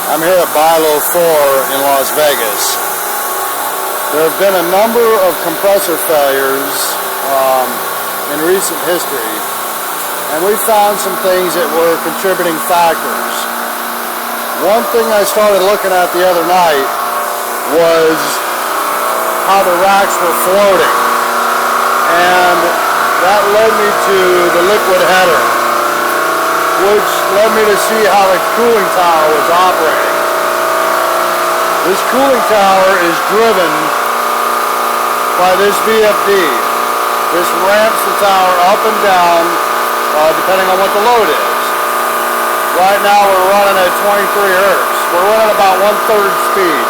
I'm here at Bilo 4 in Las Vegas. There have been a number of compressor failures in recent history, and we found some things that were contributing factors. One thing I started looking at the other night was how the racks were floating, and that led me to the liquid header, which led me to see how the cooling tower was operating. This cooling tower is driven by this VFD. This ramps the tower up and down depending on what the load is. Right now we're running at 23 hertz. We're running about 1/3 speed.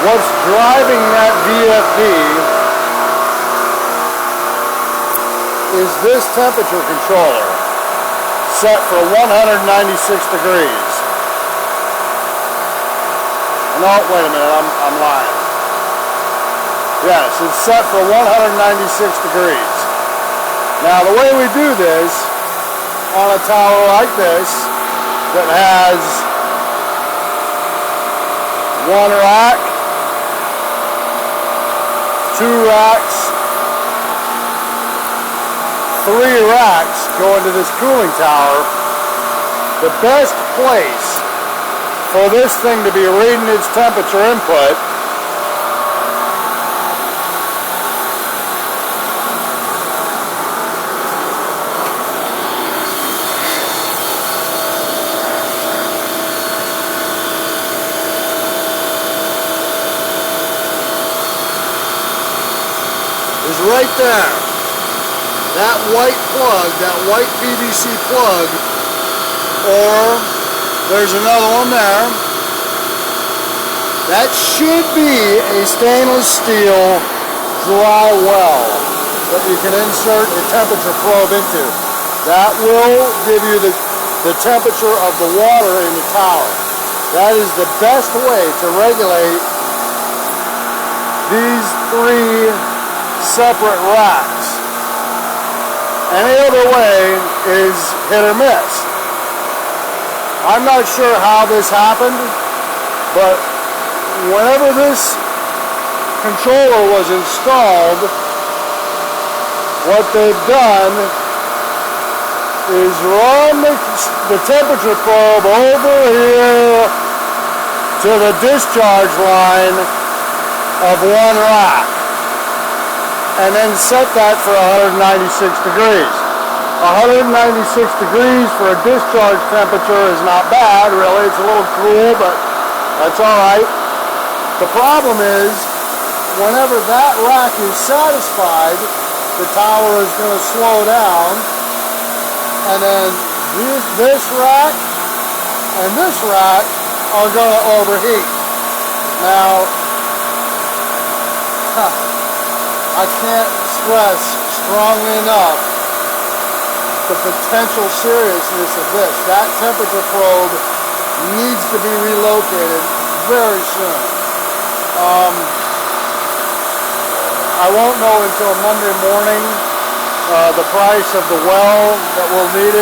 What's driving that VFD is this temperature controller, set for 196 degrees. No, wait a minute, I'm lying. Yes, it's set for 196 degrees. Now, the way we do this on a tower like this that has one rack, two racks, three racks go into this cooling tower, the best place for this thing to be reading its temperature input is right there. That white plug, that white PVC plug, or there's another one there. That should be a stainless steel dry well that you can insert a temperature probe into. That will give you the temperature of the water in the tower. That is the best way to regulate these three separate racks. Any other way is hit or miss. I'm not sure how this happened, but whenever this controller was installed, what they've done is run the temperature probe over here to the discharge line of one rack, and then set that for 196 degrees. 196 degrees for a discharge temperature is not bad, really. It's a little cool, but that's all right. The problem is, whenever that rack is satisfied, the tower is going to slow down, and then this rack and this rack are going to overheat. Now, I can't stress strongly enough the potential seriousness of this. That temperature probe needs to be relocated very soon. I won't know until Monday morning the price of the well that we'll need.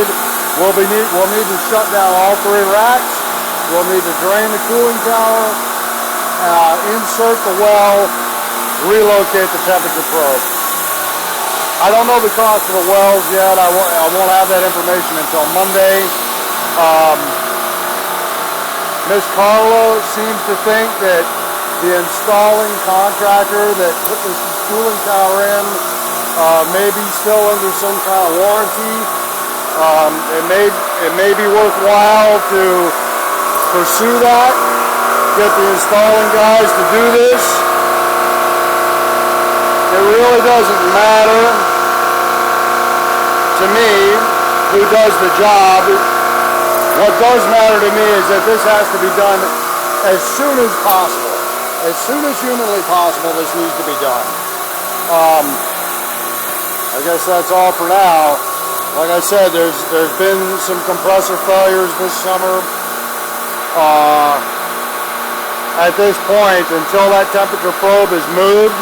We'll need to shut down all three racks. We'll need to drain the cooling tower, insert the well, relocate the temperature probe. I don't know the cost of the wells yet. I won't have that information until Monday. Miss Carlo seems to think that the installing contractor that put this cooling tower in may be still under some kind of warranty. It may be worthwhile to pursue that, get the installing guys to do this. It really doesn't matter to me who does the job. What does matter to me is that this has to be done as soon as possible. As soon as humanly possible, this needs to be done. I guess that's all for now. Like I said, there's been some compressor failures this summer. At this point, until that temperature probe is moved,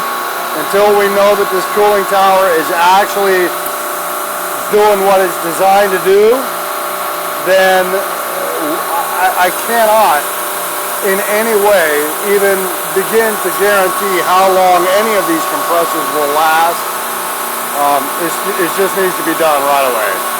until we know that this cooling tower is actually doing what it's designed to do, then I cannot in any way even begin to guarantee how long any of these compressors will last. It just needs to be done right away.